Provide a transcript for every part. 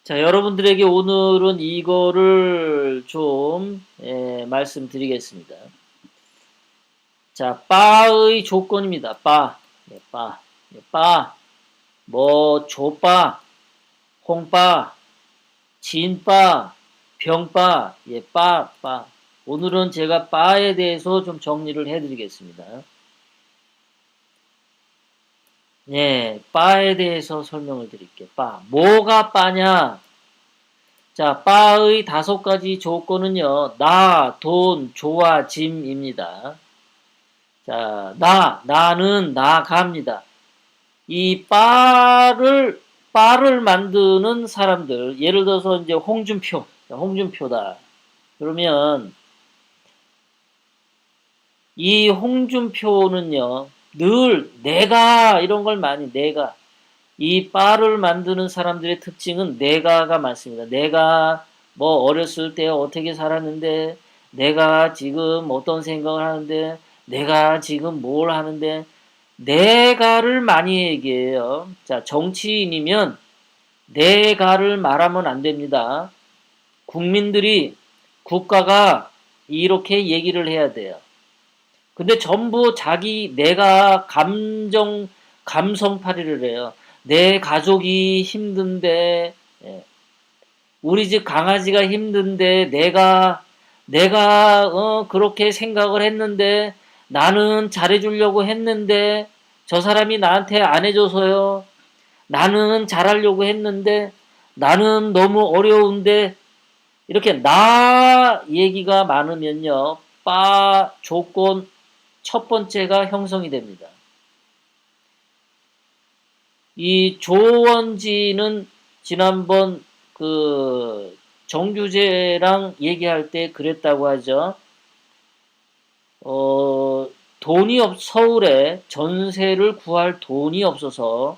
자, 여러분들에게 오늘은 이거를 좀 말씀드리겠습니다. 자, 빠의 조건입니다. 빠, 빠, 빠, 뭐 조빠, 홍빠, 진빠, 병빠, 빠. 오늘은 제가 빠에 대해서 좀 정리를 해드리겠습니다. 빠에 대해서 설명을 드릴게요. 빠, 뭐가 빠냐? 자, 빠의 5가지 조건은요, 나, 돈, 조와 짐입니다. 자, 나는 나갑니다. 이 빠를 만드는 사람들, 예를 들어서 이제 홍준표다. 그러면 이 홍준표는요, 늘 내가, 이런 걸 많이, 내가. 이 바를 만드는 사람들의 특징은 내가가 많습니다. 내가 뭐 어렸을 때 어떻게 살았는데, 내가 지금 어떤 생각을 하는데, 내가 지금 뭘 하는데, 내가를 많이 얘기해요. 자, 정치인이면 내가를 말하면 안 됩니다. 국민들이, 국가가 이렇게 얘기를 해야 돼요. 근데 전부 내가 감성팔이를 해요. 내 가족이 힘든데, 우리 집 강아지가 힘든데, 내가 그렇게 생각을 했는데, 나는 잘해주려고 했는데, 저 사람이 나한테 안 해줘서요. 나는 잘하려고 했는데, 나는 너무 어려운데, 이렇게 나 얘기가 많으면요, 조건 첫 번째가 형성이 됩니다. 이 조원지는 지난번 그 정규제랑 얘기할 때 그랬다고 하죠. 서울에 전세를 구할 돈이 없어서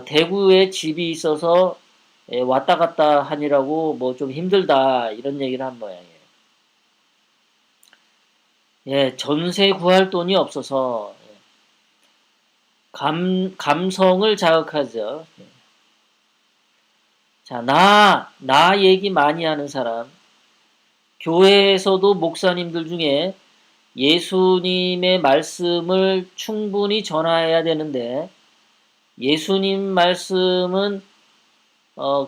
대구에 집이 있어서 왔다 갔다 하느라고 뭐 좀 힘들다 이런 얘기를 한 모양이에요. 전세 구할 돈이 없어서 감성을 자극하죠. 자, 나 얘기 많이 하는 사람. 교회에서도 목사님들 중에 예수님의 말씀을 충분히 전해야 되는데, 예수님 말씀은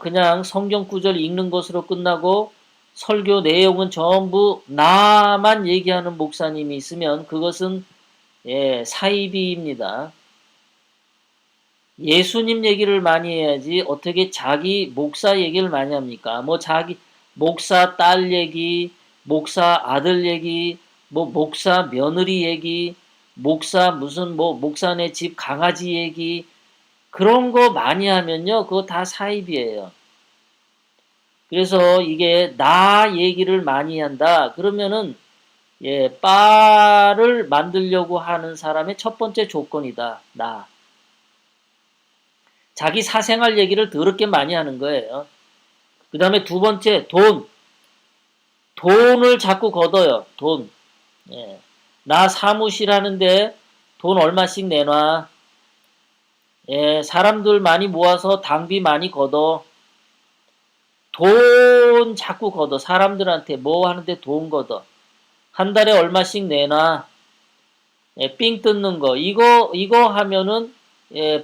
그냥 성경 구절 읽는 것으로 끝나고 설교 내용은 전부 나만 얘기하는 목사님이 있으면 그것은 사이비입니다. 예수님 얘기를 많이 해야지 어떻게 자기 목사 얘기를 많이 합니까? 뭐 자기 목사 딸 얘기, 목사 아들 얘기, 뭐 목사 며느리 얘기, 목사네 집 강아지 얘기, 그런 거 많이 하면요, 그거 다 사입이에요. 그래서 이게 나 얘기를 많이 한다. 그러면은 빠를 만들려고 하는 사람의 첫 번째 조건이다. 나. 자기 사생활 얘기를 더럽게 많이 하는 거예요. 그 다음에 두 번째, 돈을 자꾸 걷어요. 돈. 나 사무실 하는데 돈 얼마씩 내놔. 사람들 많이 모아서 당비 많이 걷어. 돈 자꾸 걷어. 사람들한테 뭐 하는데 돈 걷어. 한 달에 얼마씩 내놔. 삥 뜯는 거. 이거 하면은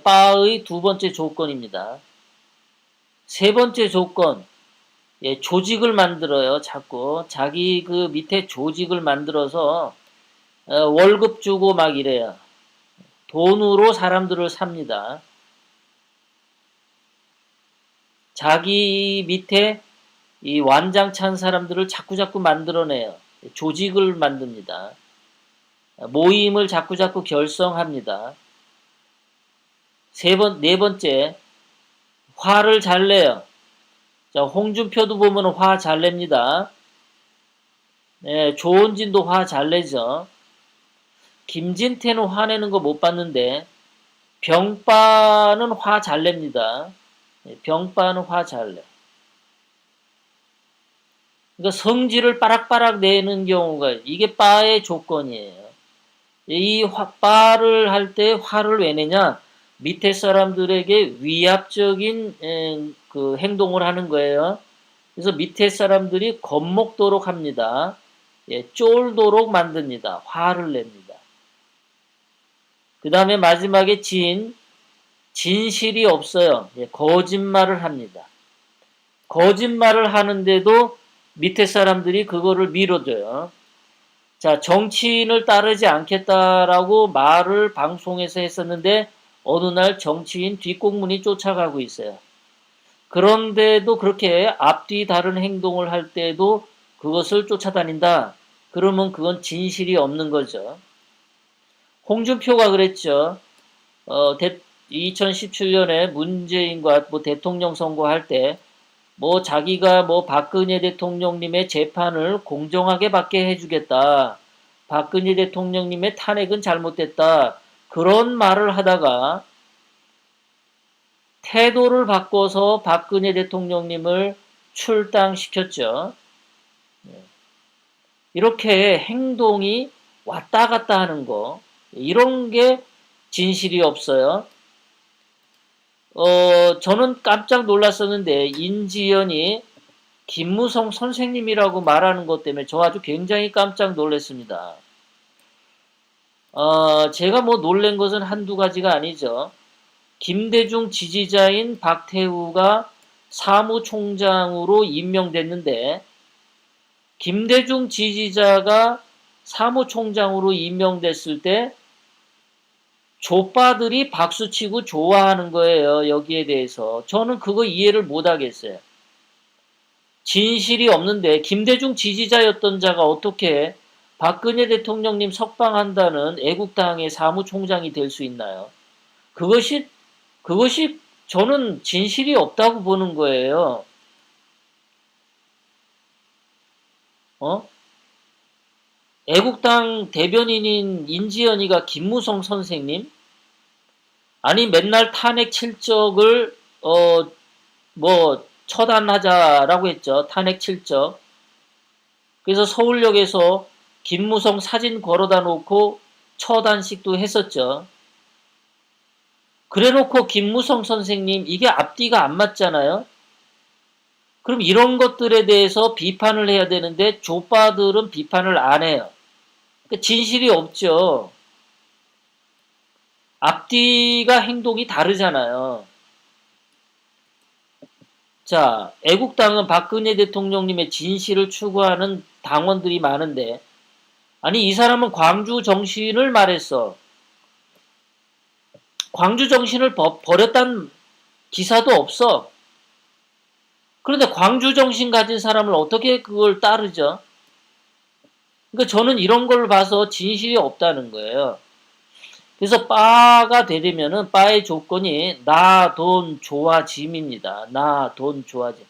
바의 두 번째 조건입니다. 세 번째 조건. 조직을 만들어요. 자꾸 자기 그 밑에 조직을 만들어서 월급 주고 막 이래요. 돈으로 사람들을 삽니다. 자기 밑에 이 완장찬 사람들을 자꾸자꾸 만들어내요. 조직을 만듭니다. 모임을 자꾸자꾸 결성합니다. 네 번째, 화를 잘 내요. 자, 홍준표도 보면 화 잘 냅니다. 조원진도 화 잘 내죠. 김진태는 화내는 거 못 봤는데, 병빠는 화 잘 냅니다. 병빠는 화 잘 내. 그러니까 성질을 빠락빠락 내는 경우가, 이게 빠의 조건이에요. 빠를 할 때 화를 왜 내냐? 밑에 사람들에게 위압적인 그 행동을 하는 거예요. 그래서 밑에 사람들이 겁먹도록 합니다. 예, 쫄도록 만듭니다. 화를 냅니다. 그 다음에 마지막에 진실이 없어요. 예, 거짓말을 합니다. 거짓말을 하는데도 밑에 사람들이 그거를 밀어줘요. 자, 정치인을 따르지 않겠다라고 말을 방송에서 했었는데 어느 날 정치인 뒷공문이 쫓아가고 있어요. 그런데도 그렇게 앞뒤 다른 행동을 할 때도 그것을 쫓아다닌다. 그러면 그건 진실이 없는 거죠. 홍준표가 그랬죠. 2017년에 문재인과 뭐 대통령 선거할 때 뭐 자기가 뭐 박근혜 대통령님의 재판을 공정하게 받게 해주겠다. 박근혜 대통령님의 탄핵은 잘못됐다. 그런 말을 하다가 태도를 바꿔서 박근혜 대통령님을 출당시켰죠. 이렇게 행동이 왔다 갔다 하는 거, 이런 게 진실이 없어요. 저는 깜짝 놀랐었는데, 인지연이 김무성 선생님이라고 말하는 것 때문에 저 아주 굉장히 깜짝 놀랐습니다. 제가 뭐 놀란 것은 한두 가지가 아니죠. 김대중 지지자인 박태우가 사무총장으로 임명됐는데, 김대중 지지자가 사무총장으로 임명됐을 때 족바들이 박수치고 좋아하는 거예요. 여기에 대해서. 저는 그거 이해를 못하겠어요. 진실이 없는데 김대중 지지자였던 자가 어떻게 박근혜 대통령님 석방한다는 애국당의 사무총장이 될 수 있나요? 그것이 저는 진실이 없다고 보는 거예요. 애국당 대변인인 인지연이가 김무성 선생님? 아니 맨날 탄핵 칠적을 뭐 처단하자라고 했죠. 탄핵 칠적. 그래서 서울역에서 김무성 사진 걸어다 놓고 처단식도 했었죠. 그래놓고 김무성 선생님 이게 앞뒤가 안 맞잖아요. 그럼 이런 것들에 대해서 비판을 해야 되는데 족바들은 비판을 안 해요. 그러니까 진실이 없죠. 앞뒤가 행동이 다르잖아요. 자, 애국당은 박근혜 대통령님의 진실을 추구하는 당원들이 많은데, 아니 이 사람은 광주 정신을 말했어. 광주 정신을 버렸다는 기사도 없어. 그런데 광주 정신 가진 사람을 어떻게 그걸 따르죠? 그러니까 저는 이런 걸 봐서 진실이 없다는 거예요. 그래서 바가 되려면은 바의 조건이 나 돈 좋아짐입니다. 나 돈 좋아짐.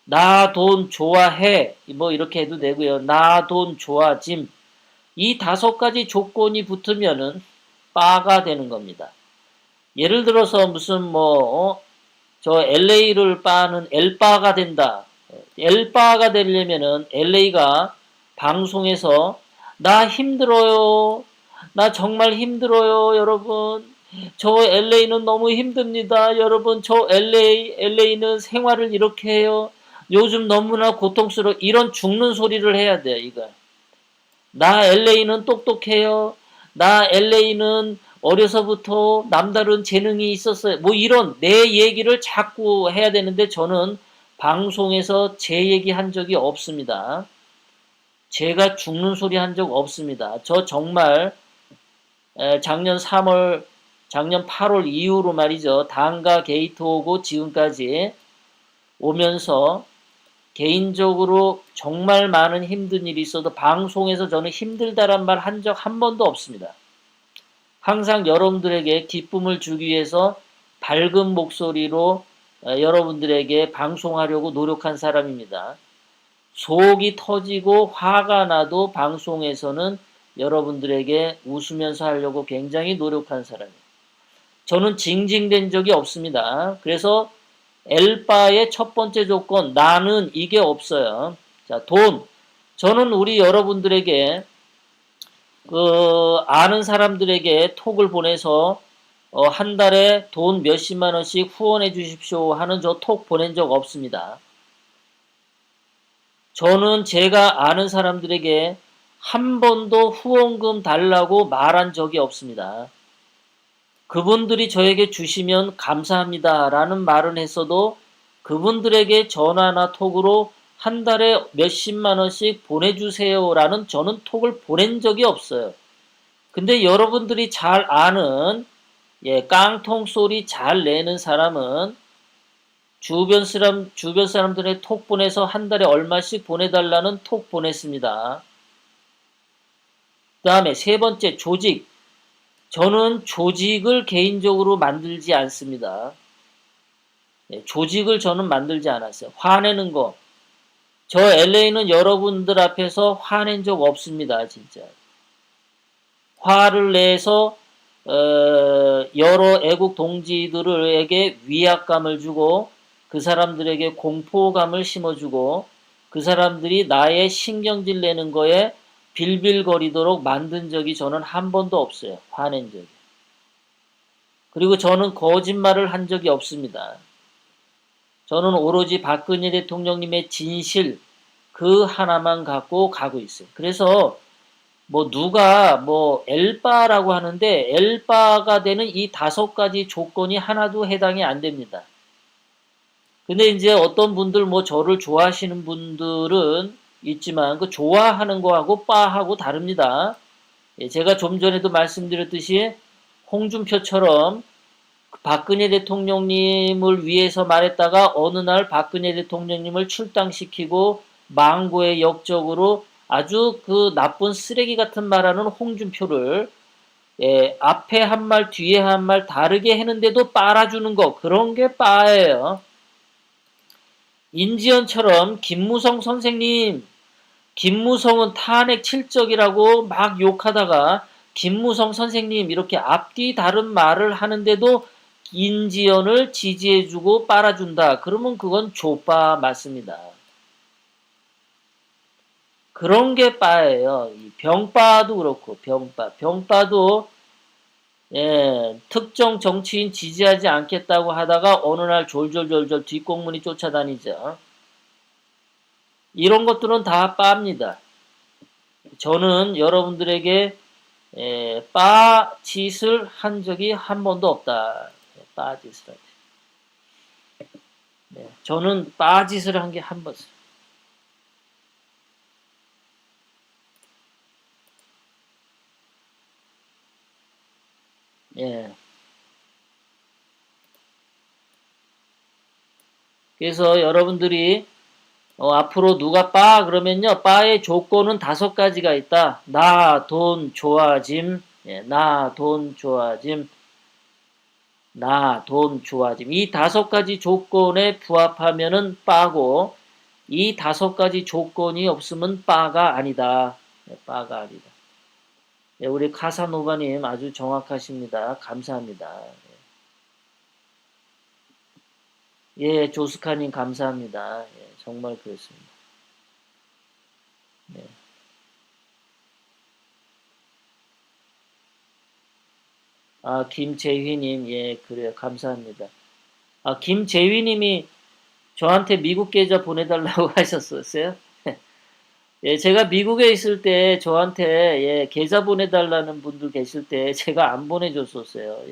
나 돈 좋아해. 뭐 이렇게 해도 되고요. 나 돈 좋아짐. 이 5가지 조건이 붙으면은 바가 되는 겁니다. 예를 들어서 무슨 저 LA를 바는 L바가 된다. L바가 되려면은 LA가 방송에서 나 힘들어요. 나 정말 힘들어요, 여러분. 저 LA는 너무 힘듭니다. 여러분, 저 LA는 생활을 이렇게 해요. 요즘 너무나 고통스러워. 이런 죽는 소리를 해야 돼요, 이거. 나 LA는 똑똑해요. 나 LA는 어려서부터 남다른 재능이 있었어요. 뭐 이런 내 얘기를 자꾸 해야 되는데 저는 방송에서 제 얘기 한 적이 없습니다. 제가 죽는 소리 한 적 없습니다. 저 정말 작년 8월 이후로 말이죠. 당가 게이트 오고 지금까지 오면서 개인적으로 정말 많은 힘든 일이 있어도 방송에서 저는 힘들다란 말 한 적 한 번도 없습니다. 항상 여러분들에게 기쁨을 주기 위해서 밝은 목소리로 여러분들에게 방송하려고 노력한 사람입니다. 속이 터지고 화가 나도 방송에서는 여러분들에게 웃으면서 하려고 굉장히 노력한 사람이에요. 저는 징징댄 적이 없습니다. 그래서 엘바의 첫 번째 조건, 나는 이게 없어요. 자, 돈. 저는 우리 여러분들에게, 아는 사람들에게 톡을 보내서, 한 달에 돈 몇십만 원씩 후원해 주십시오 하는 저 톡 보낸 적 없습니다. 저는 제가 아는 사람들에게 한 번도 후원금 달라고 말한 적이 없습니다. 그분들이 저에게 주시면 감사합니다 라는 말은 했어도 그분들에게 전화나 톡으로 한 달에 몇십만 원씩 보내주세요 라는 저는 톡을 보낸 적이 없어요. 근데 여러분들이 잘 아는 깡통 소리 잘 내는 사람은 주변 사람들의 톡 보내서 한 달에 얼마씩 보내달라는 톡 보냈습니다. 그 다음에 세 번째, 조직. 저는 조직을 개인적으로 만들지 않습니다. 조직을 저는 만들지 않았어요. 화내는 거. 저 LA는 여러분들 앞에서 화낸 적 없습니다. 진짜. 화를 내서 여러 애국 동지들에게 위압감을 주고 그 사람들에게 공포감을 심어주고 그 사람들이 나의 신경질 내는 거에 빌빌거리도록 만든 적이 저는 한 번도 없어요. 화낸 적이. 그리고 저는 거짓말을 한 적이 없습니다. 저는 오로지 박근혜 대통령님의 진실 그 하나만 갖고 가고 있어요. 그래서 누가 엘바라고 하는데 엘바가 되는 이 5가지 조건이 하나도 해당이 안 됩니다. 근데 이제 어떤 분들 저를 좋아하시는 분들은 있지만 그 좋아하는 거하고 빠하고 다릅니다. 제가 좀 전에도 말씀드렸듯이 홍준표처럼 박근혜 대통령님을 위해서 말했다가 어느 날 박근혜 대통령님을 출당시키고 망고의 역적으로 아주 그 나쁜 쓰레기 같은 말하는 홍준표를 앞에 한 말 뒤에 한 말 다르게 했는데도 빨아주는 거 그런 게 빠예요. 인지연처럼 김무성 선생님 김무성은 탄핵 실적이라고 막 욕하다가 김무성 선생님 이렇게 앞뒤 다른 말을 하는데도 인지연을 지지해주고 빨아준다. 그러면 그건 조빠 맞습니다. 그런 게 빠예요. 병빠도 그렇고 병빠도 특정 정치인 지지하지 않겠다고 하다가 어느 날 졸졸졸졸 뒷공문이 쫓아다니죠. 이런 것들은 다 빠입니다. 저는 여러분들에게 빠 짓을 한 적이 한 번도 없다. 빠 짓을 하지. 저는 빠 짓을 한 게 한 번. 예. 그래서 여러분들이 앞으로 누가 빠 그러면요 빠의 조건은 5가지가 있다. 나 돈 좋아짐, 나 돈 좋아짐, 나 돈 좋아짐. 이 5가지 조건에 부합하면은 빠고 이 5가지 조건이 없으면 빠가 아니다. 빠가 아니다. 우리 카사노바님 아주 정확하십니다. 감사합니다. 조스카님 감사합니다. 정말 그렇습니다. 네. 김재휘님, 그래요. 감사합니다. 김재휘님이 저한테 미국 계좌 보내달라고 하셨었어요? 제가 미국에 있을 때 저한테 계좌 보내달라는 분들 계실 때 제가 안 보내줬었어요.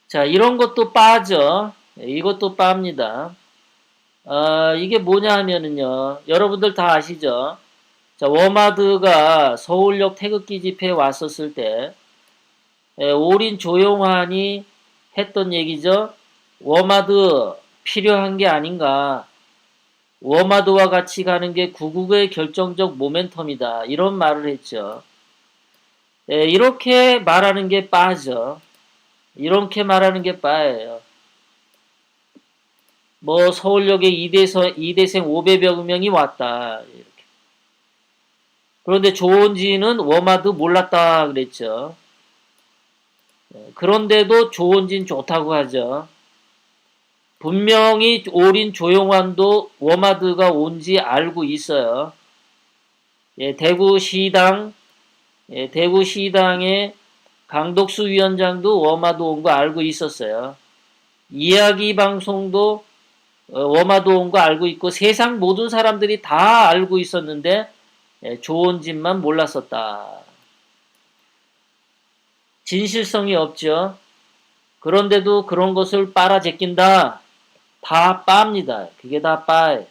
자, 이런 것도 빠져. 이것도 빠입니다. 이게 뭐냐 하면은요. 여러분들 다 아시죠? 자, 워마드가 서울역 태극기 집회에 왔었을 때 올인 조용환이 했던 얘기죠. 워마드 필요한 게 아닌가. 워마드와 같이 가는 게 구국의 결정적 모멘텀이다. 이런 말을 했죠. 이렇게 말하는 게 빠져. 이렇게 말하는 게 빠예요. 서울역에 이대생 500여 명이 왔다. 이렇게. 그런데 좋은지는 워마드 몰랐다 그랬죠. 그런데도 조원진 좋다고 하죠. 분명히 올인 조용환도 워마드가 온지 알고 있어요. 대구시당의 강덕수 위원장도 워마드 온 거 알고 있었어요. 이야기 방송도 워마드 온 거 알고 있고 세상 모든 사람들이 다 알고 있었는데 조원진만 몰랐었다. 진실성이 없죠. 그런데도 그런 것을 빨아제낀다. 다 빠입니다. 그게 다 빠예요.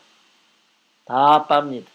다 빠입니다.